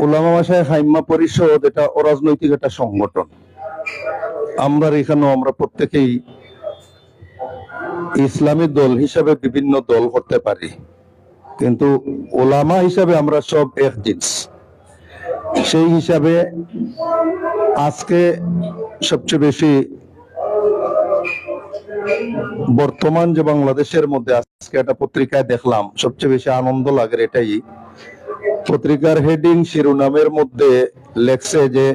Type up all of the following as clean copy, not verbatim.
উলামা মাশায়েখ আইম্মা পরিষদ এটা অরাজনৈতিক একটা সংগঠন। আমরা প্রত্যেকেই ইসলামী দল হিসাবে বিভিন্ন দল করতে পারি, কিন্তু ওলামা হিসাবে আমরা সব এক জিনিস। সেই হিসাবে আজকে সবচেয়ে বেশি বর্তমান যে বাংলাদেশের মধ্যে আজকে একটা পত্রিকায় দেখলাম, সবচেয়ে বেশি আনন্দ লাগে এটাই, পত্রিকার হেডিং শিরোনামের মধ্যে লেখছে যে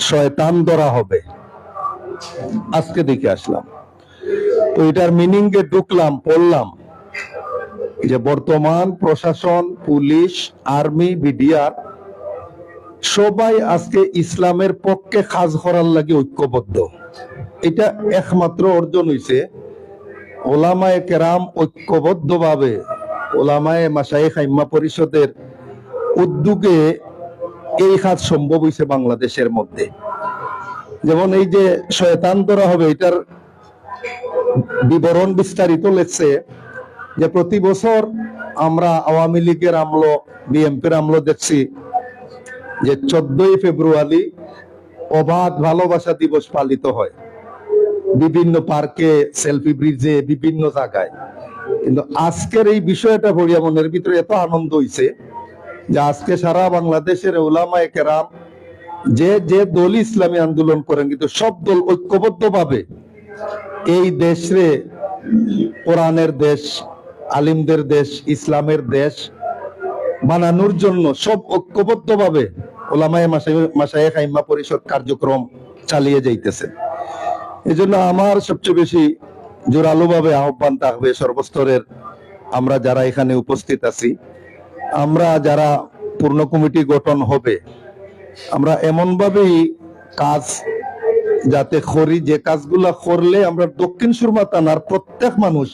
শয়তান ধরা হবে। আজকে দেখে আসলাম, তো এটার মিনিং এ ঢুকলাম, পড়লাম যে বর্তমান প্রশাসন, পুলিশ, আর্মি, বিডিআর সবাই আজকে ইসলামের পক্ষে কাজ করার লাগে ঐক্যবদ্ধ। এটা একমাত্র অর্জন হইছে ওলামায়ে কেরাম ঐক্যবদ্ধ ভাবে, ওলামায়ে মাশায়েখ আইম্মা পরিষদের উদ্যোগে এই কাজ সম্ভব হইছে বাংলাদেশের মধ্যে। যেমন এই যে শয়তান ধরা হবে, এটার বিবরণ বিস্তারিত লেখছে যে প্রতি বছর আমরা আওয়ামী লীগের আমলো, বিএনপির আমলো দেখছি যে 14ই ফেব্রুয়ারি অবাধ ভালোবাসা দিবস পালিত হয় বিভিন্ন পার্কে, সেলফি ব্রিজে, বিভিন্ন জায়গায়। কিন্তু আজকের এই বিষয়টা পড়িয়া মনের ভিতরে এত আনন্দ হইছে যে আজকে সারা বাংলাদেশের উলামায়ে কেরাম যে যে দল ইসলামী আন্দোলন করেন, কিন্তু সব দল ঐক্যবদ্ধ ভাবে এই দেশে কোরআনের দেশ, আলিমদের দেশ, ইসলামের দেশ বানানোর জন্য সব ঐক্যবদ্ধ ভাবে ওলামায়ে মাশায়েখ আইম্মা পরিষদ কার্যক্রম চালিয়ে যাইতেছে। এই জন্য আমার সবচেয়ে বেশি জোরালো ভাবে আহ্বান থাকবে সর্বস্তরের আমরা যারা এখানে উপস্থিত আছি, আমরা যারা পূর্ণ কমিটি গঠন হবে, আমরা এমন ভাবেই কাজ যাতে করি যে কাজগুলা করলে আমরা দক্ষিণ সুরমা থানার প্রত্যেক মানুষ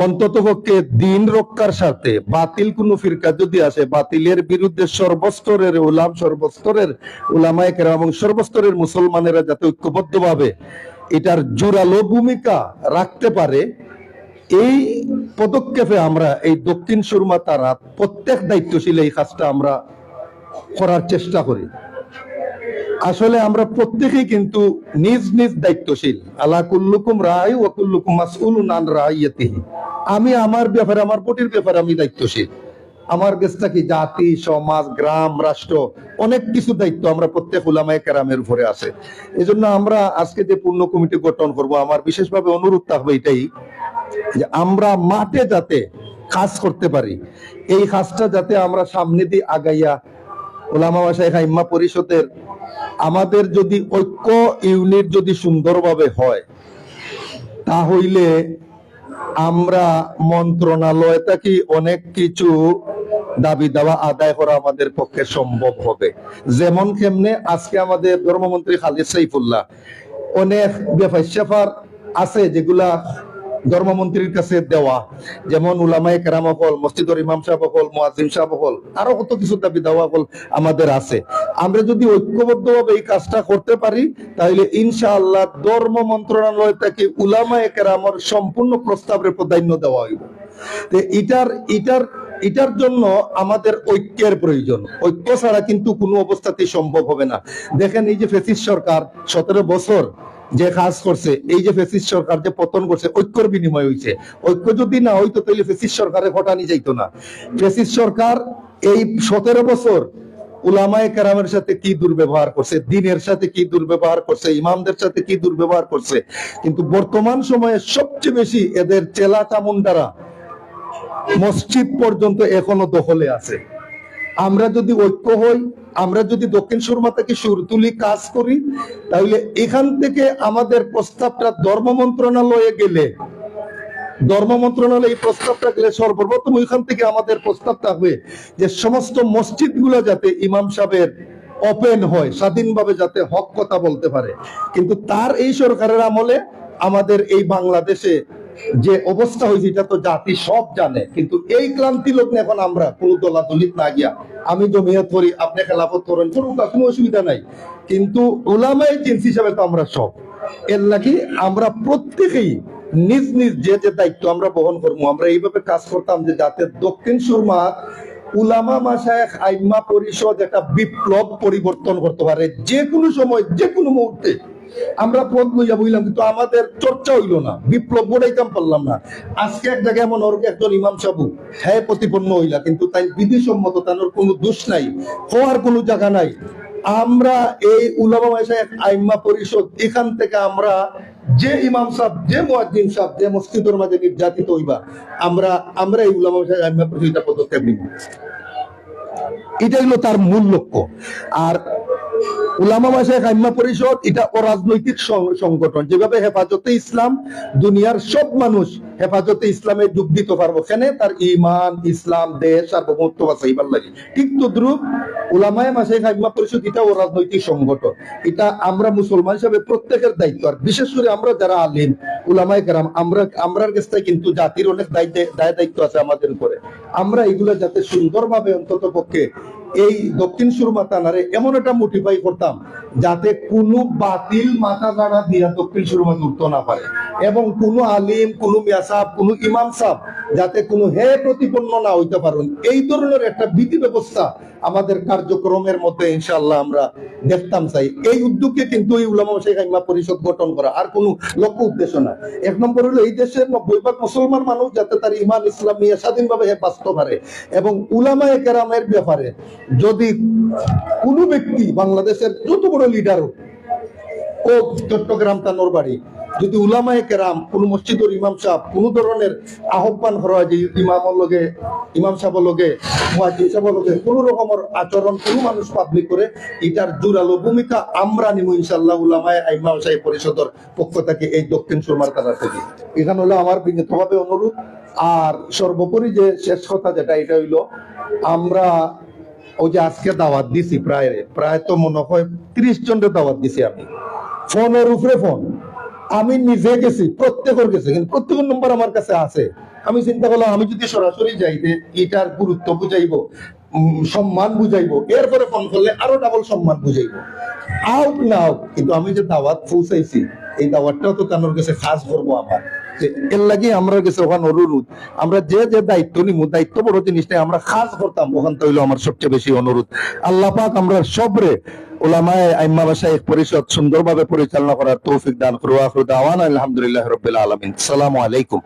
অন্তত পক্ষে দিন রক্ষার সাথে, বাতিল কোন ফিরকা যদি আসে, বাতিলের বিরুদ্ধে সর্বস্তরের উলামায়ে কেরাম এবং সর্বস্তরের মুসলমানেরা যাতে ঐক্যবদ্ধ ভাবে এটার জোরালো ভূমিকা রাখতে পারে, এই পদক্ষেপে আমরা এই দক্ষিণ সুরমা থানার প্রত্যেক দায়িত্বশীল এই কাজটা আমরা করার চেষ্টা করি। আসলে আমরা প্রত্যেকেই কিন্তু নিজ নিজ দায়িত্বশীল। আলা কুল্লুকুম রাই ওয়া কুল্লুকুম মাসউলুন আন রাইয়াতিহি। আমি আমার ব্যাপারে, আমার পটির ব্যাপারে আমি দায়িত্বশীল। আমার দেশটা কি জাতি, সমাজ, গ্রাম, রাষ্ট্র, অনেক কিছু দায়িত্ব আমরা প্রত্যেক উলামায়ে কেরামের উপরে আছে। এজন্য আমরা আজকে যে পূর্ণ কমিটি গঠন করব, আমার বিশেষভাবে অনুরোধ থাকবে এটাই যে আমরা মাঠে যাতে কাজ করতে পারি, এই কাজটা যাতে আমরা সামনে দিয়ে আগাইয়া উলামা মাশায়েখ আইম্মা পরিষদের আমাদের যদি ঐক্য ইউনিট যদি সুন্দরভাবে হয়, তাহলে আমরা মন্ত্রণালয় থেকে অনেক কিছু দাবি দাওয়া আদায় করা আমাদের পক্ষে সম্ভব হবে। যেমন কেমনে আজকে আমাদের ধর্মমন্ত্রী খালিদ সাইফুল্লাহ অনেক ব্যাপার আছে যেগুলা ধর্মমন্ত্রীর কাছে দেওয়া, যেমন উলামায়ে কেরাম হল, মসজিদের ইমাম সাহেব হল, মুয়াজ্জিন সাহেব হল, আরো কত কিছু দাবি দাওয়া হল আমাদের আছে। আমরা যদি ঐক্যবদ্ধভাবে এই কাজটা করতে পারি, তাহলে ইনশাআল্লাহ ধর্ম মন্ত্রণালয় থেকে উলামায়ে কেরামের সম্পূর্ণ প্রস্তাবের প্রাধান্য দেওয়া হইব। তো এটার জন্য আমাদের ঐক্যের প্রয়োজন। ঐক্য ছাড়া কিন্তু কোনো অবস্থাতেই সম্ভব হবে না। দেখেন এই যে ফ্যাসিস্ট সরকার 17 বছর যে কাজ করছে, এই যে ফ্যাসিস্ট সরকার যে পতন করছে, ঐক্যর বিনিময় হয়েছে। ঐক্য যদি না হইতো তাহলে ফ্যাসিস্ট সরকারে ঘটানি যাইতো না। ফ্যাসিস্ট সরকার এই 17 বছর উলামায়ে কেরামের সাথে কি দুর্ব্যবহার করছে, দ্বীনের সাথে কি দুর্ব্যবহার করছে, ইমামদের সাথে কি দুর্ব্যবহার করছে। কিন্তু বর্তমান সময়ে সবচেয়ে বেশি এদের চেলা চামুন্ডারা মসজিদ পর্যন্ত এখনো দখলে আছে। আমরা যদি ঐক্য হই, আমরা যদি দক্ষিণ সুরমা থেকে সুর তুলি কাজ করি, তাহলে এখান থেকে আমাদের প্রস্তাবটা ধর্ম মন্ত্রণালয়ে গেলে, ধর্ম মন্ত্রণালয় এই প্রস্তাবটা গেলে সর্বপ্রথম ওইখান থেকে আমাদের প্রস্তাব থাকবে যে সমস্ত মসজিদ গুলো যাতে ইমাম সাহেবের ওপেন হয়, স্বাধীনভাবে যাতে হক কথা বলতে পারে। কিন্তু তার এই সরকারের আমলে আমাদের এই বাংলাদেশে যে অবস্থা হয়েছে এটা তো জাতি সব জানে। কিন্তু এই ক্লান্তি লগ্নে এখন আমরা কোনো দলাদলিত না গিয়া, আমি জমিয়ত করি, আপনি খেলাফত করেন, কোনো অসুবিধা নাই, কিন্তু উলামায়ে জিন্স হিসাবে তো আমরা সব। এর লাগি আমরা প্রত্যেকেই নিজ নিজ যে যে দায়িত্ব আমরা বহন করবো, আমরা এইভাবে কাজ করতাম যে যাতে দক্ষিণ সুরমা উলামা মাশায়েখ আইম্মা পরিষদ একটা বিপ্লব পরিবর্তন করতে পারে যে কোনো সময় যে কোনো মুহূর্তে। আমরা পদ লইয়া বইলাম কিন্তু আমাদের চর্চা হইল না, বিপ্লব গড়াইতাম পারলাম না। আজকে এক জায়গায় এমন একজন ইমাম সাহেব হ্যাঁ প্রতিপন্ন হইলা, কিন্তু তাই বিধিসম্মত, তার কোনো দোষ নাই, হওয়ার কোনো জায়গা নাই। আমরা এই উলামা মাশায়েখ আইম্মা পরিষদ এখান থেকে আমরা যে ইমাম সাহেব, যে মুয়াজ্জিন সাহেব, যে মসজিদের মাঝে নির্যাতিত হইবা, আমরা এই উলামা মাশায়েখ আইম্মা পরিষদ পদক্ষেপ নিব। এটা হলো তার মূল লক্ষ্য। আর উলামা মাশায়েখ আইম্মা পরিষদ এটা অরাজনৈতিক সংগঠন। যেভাবে হেফাজতে ইসলাম দুনিয়ার সব মানুষ হেফাজতে ইসলামে যোগ দিতে পারবো, কেন তার ঈমান, ইসলাম, দেশ সার্বভৌমত্ব বাঁচাইবার লাগে, ঠিক তদ্রুপ উলামায়ে মাশায়েখ আইম্মা পরিষদ এটা অরাজনৈতিক সংগঠন। এটা আমরা মুসলমান হিসেবে প্রত্যেকের দায়িত্ব, আর বিশেষ করে আমরা যারা আলিম উলামায়ে কেরাম, আমরার কাছে কিন্তু জাতির অনেক দায়িত্ব আছে আমাদের উপরে। আমরা এগুলো যাতে সুন্দরভাবে অন্তত পক্ষে এই দক্ষিণ সুরমা থানারে এমন একটা মোটিফাই করতাম যাতে কোনো বাতিল মাথা জানা দিয়া দক্ষিণ সুরমা উঠতে না পারে, এবং কোনো আলিম, কোনো মিয়া সাহেব, কোনো ইমাম সাহেব যাতে কোনো হে প্রতিপন্ন না হইতে পারেন, এই ধরনের একটা বিধি ব্যবস্থা আমাদের কার্যক্রমের মধ্যে ইনশাআল্লাহ আমরা দেখতাম চাই। এই উদ্যোগে কিন্তু এই উলামা মাশায়েখ আইম্মা পরিষদ গঠন করা, আর কোনো লক্ষ্য উদ্দেশ্য না। এক নম্বর হলো এই দেশের 90% মুসলমান মানুষ যাতে তার ইমান ইসলাম নিয়ে স্বাধীনভাবে বাঁচতে পারে, এবং উলামায়ে কেরামের ব্যাপারে যদি কোনো ব্যক্তি, বাংলাদেশের যত বড় লিডার হোক, ও চট্টগ্রাম তানোর বাড়ি, যদি উলামায়ে কেরাম কোন মসজিদের ইমাম সাহেব কোন ধরনের আহ্বান করা যে ইমামের লগে, ইমাম সাহেবের লগে, মুয়াজ্জিন সাহেবের লগে কোন রকমের আচরণ কোন মানুষ পাবলিক করে, এটার জোরালো ভূমিকা আমরা নিব ইনশাআল্লাহ উলামায়ে আইম্মা মাশায়েখ পরিষদের পক্ষ থেকে, এই দক্ষিণ সুরমার থানা থেকে। এখানে হলো আমার বিনীতভাবে অনুরোধ। আর সর্বোপরি যে শেষ কথা যেটা, এটা হইলো আমরা ওই যে আজকে দাওয়াত দিছি, প্রায় তো মনে হয় 30 জনের দাওয়াত দিছি আমি, ফোনের উপরে ফোন, আমি নিজে গেছি, প্রত্যেকের গেছে, কিন্তু প্রত্যেকের নম্বর আমার কাছে আছে। আমি চিন্তা করলাম আমি যদি সরাসরি যাইতে এটার গুরুত্ব বুঝাইবো, সম্মান বুঝাইবো, এরপরে ফোন করলে আরো ডাবল সম্মান বুঝাইবো, আউট না আউট, কিন্তু আমি যে দাওয়াত পৌঁছাইছি এই দাওয়াতটাও তো তার কাছে খাস করবো আমার। এর লাগে আমরা গেছে ওখানে অনুরোধ, আমরা যে যে দায়িত্ব নিব, দায়িত্ব বড় জিনিসটা আমরা খাস করতাম, ওখান তো হইলো আমার সবচেয়ে বেশি অনুরোধ। আল্লাহ পাক আমরা সবরে উলামায়ে আইম্মা মাশায়েখ পরিষদ সুন্দরভাবে পরিচালনা করার তৌফিক দান করুন। আখিরু দাওয়ানা আলহামদুলিল্লাহি রাব্বিল আলামিন। আসসালামু আলাইকুম।